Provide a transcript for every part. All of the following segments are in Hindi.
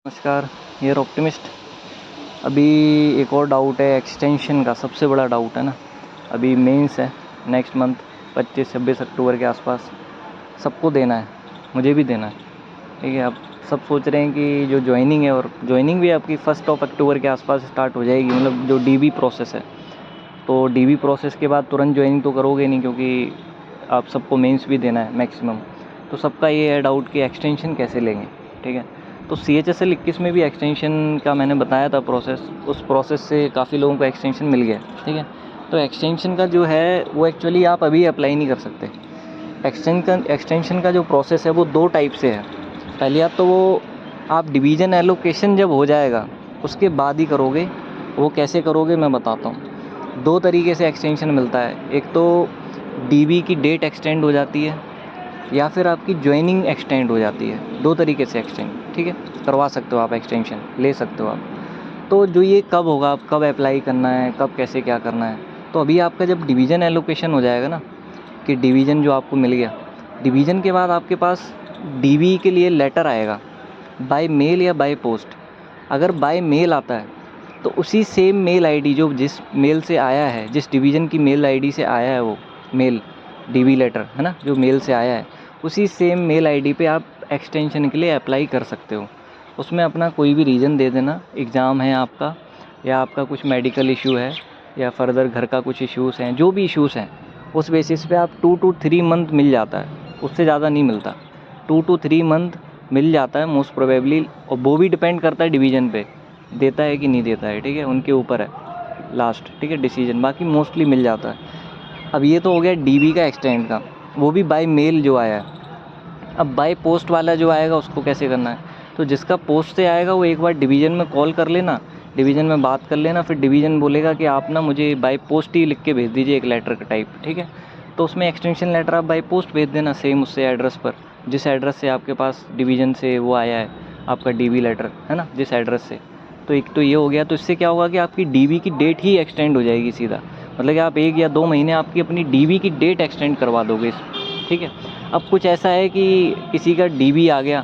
नमस्कार, ये ऑप्टिमिस्ट। अभी एक और डाउट है एक्सटेंशन का, सबसे बड़ा डाउट है ना। अभी मेंस है नेक्स्ट मंथ 25-26 अक्टूबर के आसपास, सबको देना है, मुझे भी देना है। ठीक है, अब सब सोच रहे हैं कि जो ज्वाइनिंग है, और ज्वाइनिंग भी आपकी 1 अक्टूबर के आसपास स्टार्ट हो जाएगी, मतलब जो डीबी प्रोसेस है। तो डीबी प्रोसेस के बाद तुरंत ज्वाइनिंग तो करोगे नहीं, क्योंकि आप सबको मेंस भी देना है मैक्सिमम। तो सबका ये है डाउट कि एक्सटेंशन कैसे लेंगे। ठीक है, तो CHSL 21 में भी एक्सटेंशन का मैंने बताया था प्रोसेस, उस प्रोसेस से काफ़ी लोगों को एक्सटेंशन मिल गया। ठीक है, तो एक्सटेंशन का जो है वो एक्चुअली आप अभी अप्लाई नहीं कर सकते। एक्सटेंशन का जो प्रोसेस है वो 2 टाइप से है। पहली बात तो वो आप डिवीज़न एलोकेशन जब हो जाएगा उसके बाद ही करोगे। वो कैसे करोगे मैं बताता हूँ। 2 तरीके से एक्सटेंशन मिलता है, एक तो डीबी की डेट एक्सटेंड हो जाती है, या फिर आपकी ज्वाइनिंग एक्सटेंड हो जाती है। 2 तरीके से एक्सटेंड, ठीक है, करवा सकते हो आप, एक्सटेंशन ले सकते हो आप। तो जो ये कब होगा, आप कब अप्लाई करना है, कब कैसे क्या करना है, तो अभी आपका जब डिवीज़न एलोकेशन हो जाएगा ना, कि डिवीज़न जो आपको मिल गया, डिवीज़न के बाद आपके पास डीबी के लिए लेटर आएगा बाय मेल या बाय पोस्ट। अगर बाय मेल आता है तो उसी सेम मेल आईडी जो जिस मेल से आया है, जिस डिवीज़न की मेल आईडी से आया है वो मेल, डीबी लेटर है ना, जो मेल से आया है, उसी सेम मेल आईडी पे आप एक्सटेंशन के लिए अप्लाई कर सकते हो। उसमें अपना कोई भी रीज़न दे देना, एग्ज़ाम है आपका, या आपका कुछ मेडिकल इशू है, या फर्दर घर का कुछ इश्यूज़ हैं, जो भी इश्यूज़ हैं, उस बेसिस पे आप 2 to 3 मंथ मिल जाता है, उससे ज़्यादा नहीं मिलता। 2 to 3 मंथ मिल जाता है मोस्ट प्रोबेबली, और वो भी डिपेंड करता है डिवीज़न पे, देता है कि नहीं देता है। ठीक है, उनके ऊपर है लास्ट, ठीक है, डिसीजन। बाकी मोस्टली मिल जाता है। अब ये तो हो गया डीबी का एक्सटेंड का, वो भी बाय मेल जो आया है। अब बाय पोस्ट वाला जो आएगा उसको कैसे करना है, तो जिसका पोस्ट से आएगा वो एक बार डिवीज़न में कॉल कर लेना, डिवीज़न में बात कर लेना, फिर डिवीज़न बोलेगा कि आप ना मुझे बाय पोस्ट ही लिख के भेज दीजिए एक लेटर का टाइप। ठीक है, तो उसमें एक्सटेंशन लेटर आप बाय पोस्ट भेज देना, सेम उससे एड्रेस पर, जिस एड्रेस से आपके पास डिवीज़न से वो आया है आपका डीबी लेटर, है ना, जिस एड्रेस से। तो एक तो ये हो गया। तो इससे क्या होगा कि आपकी डीबी की डेट ही एक्सटेंड हो जाएगी सीधा, मतलब कि आप 1 या 2 महीने आपकी अपनी डीबी की डेट एक्सटेंड करवा दोगे ठीक है। अब कुछ ऐसा है कि किसी का डीबी आ गया,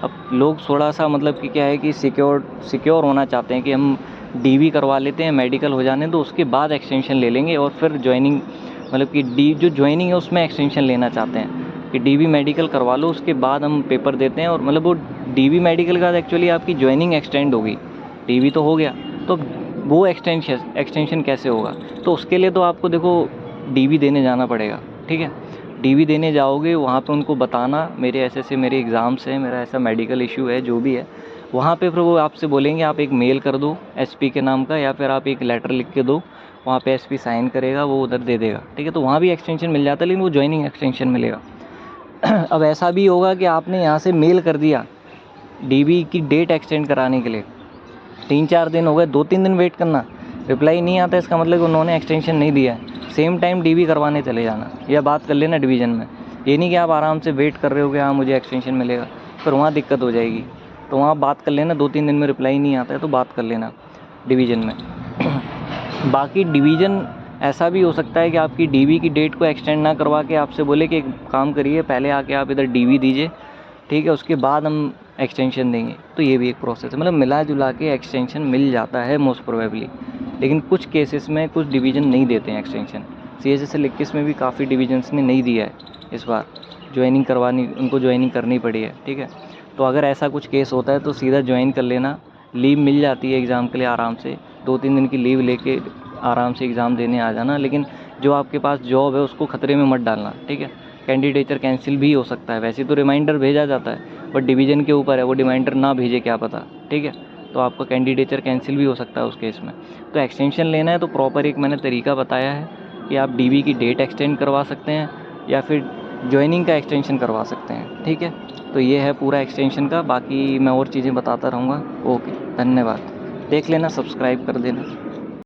अब लोग थोड़ा सा मतलब कि क्या है कि सिक्योर होना चाहते हैं कि हम डीबी करवा लेते हैं, मेडिकल हो जाने दो, उसके बाद एक्सटेंशन ले लेंगे, और फिर ज्वाइनिंग, मतलब कि जो ज्वाइनिंग है उसमें एक्सटेंशन लेना चाहते हैं कि डीबी मेडिकल करवा लो, उसके बाद हम पेपर देते हैं। और मतलब वो डीबी मेडिकल के बाद एक्चुअली आपकी ज्वाइनिंग एक्सटेंड होगी, डीबी तो हो गया, तो वो एक्सटेंशन कैसे होगा। तो उसके लिए तो आपको देखो डीबी देने जाना पड़ेगा। ठीक है, डीबी देने जाओगे, वहाँ पे उनको बताना मेरे ऐसे मेरे एग्ज़ाम्स हैं, मेरा ऐसा मेडिकल इशू है, जो भी है। वहाँ पे फिर वो आपसे बोलेंगे आप एक मेल कर दो एसपी के नाम का, या फिर आप एक लेटर लिख के दो, वहाँ पे एसपी साइन करेगा, वो उधर दे देगा। ठीक है, तो वहाँ भी एक्सटेंशन मिल जाता है, लेकिन वो ज्वाइनिंग एक्सटेंशन मिलेगा। अब ऐसा भी होगा कि आपने यहाँ से मेल कर दिया डीबी की डेट एक्सटेंड कराने के लिए, 3-4 दिन हो गए, 2-3 दिन वेट करना, रिप्लाई नहीं आता, इसका मतलब उन्होंने एक्सटेंशन नहीं दिया है। सेम टाइम डीबी करवाने चले जाना, या बात कर लेना डिवीज़न में। ये नहीं कि आप आराम से वेट कर रहे हो कि हाँ मुझे एक्सटेंशन मिलेगा, फिर वहाँ दिक्कत हो जाएगी। तो वहाँ बात कर लेना, 2-3 दिन में रिप्लाई नहीं आता है तो बात कर लेना डिवीज़न में। बाकी डिवीज़न ऐसा भी हो सकता है कि आपकी डीबी की डेट को एक्सटेंड ना करवा के आपसे बोले कि एक काम करिए, पहले आके आप इधर डीबी दीजिए, ठीक है, उसके बाद हम एक्सटेंशन देंगे। तो ये भी एक प्रोसेस है, मतलब मिला जुला के एक्सटेंशन मिल जाता है मोस्ट प्रोबेबली। लेकिन कुछ केसेस में कुछ डिवीज़न नहीं देते हैं एक्सटेंशन। CHSL 21 में भी काफ़ी डिवीजन्स ने नहीं दिया है इस बार, ज्वाइनिंग करवानी, उनको ज्वाइनिंग करनी पड़ी है। ठीक है, तो अगर ऐसा कुछ केस होता है तो सीधा ज्वाइन कर लेना, लीव मिल जाती है एग्ज़ाम के लिए आराम से, 2-3 दिन की लीव लेके आराम से एग्ज़ाम देने आ जाना। लेकिन जो आपके पास जॉब है उसको ख़तरे में मत डालना। ठीक है, कैंडिडेचर कैंसिल भी हो सकता है, वैसे तो रिमाइंडर भेजा जाता है, बट डिवीज़न के ऊपर है, वो रिमाइंडर ना भेजे क्या पता। ठीक है, तो आपका कैंडिडेचर कैंसिल भी हो सकता है उस केस में। तो एक्सटेंशन लेना है तो प्रॉपर एक मैंने तरीका बताया है कि आप डीबी की डेट एक्सटेंड करवा सकते हैं, या फिर ज्वाइनिंग का एक्सटेंशन करवा सकते हैं। ठीक है, तो ये है पूरा एक्सटेंशन का। बाकी मैं और चीज़ें बताता रहूँगा। ओके, धन्यवाद। देख लेना, सब्सक्राइब कर देना।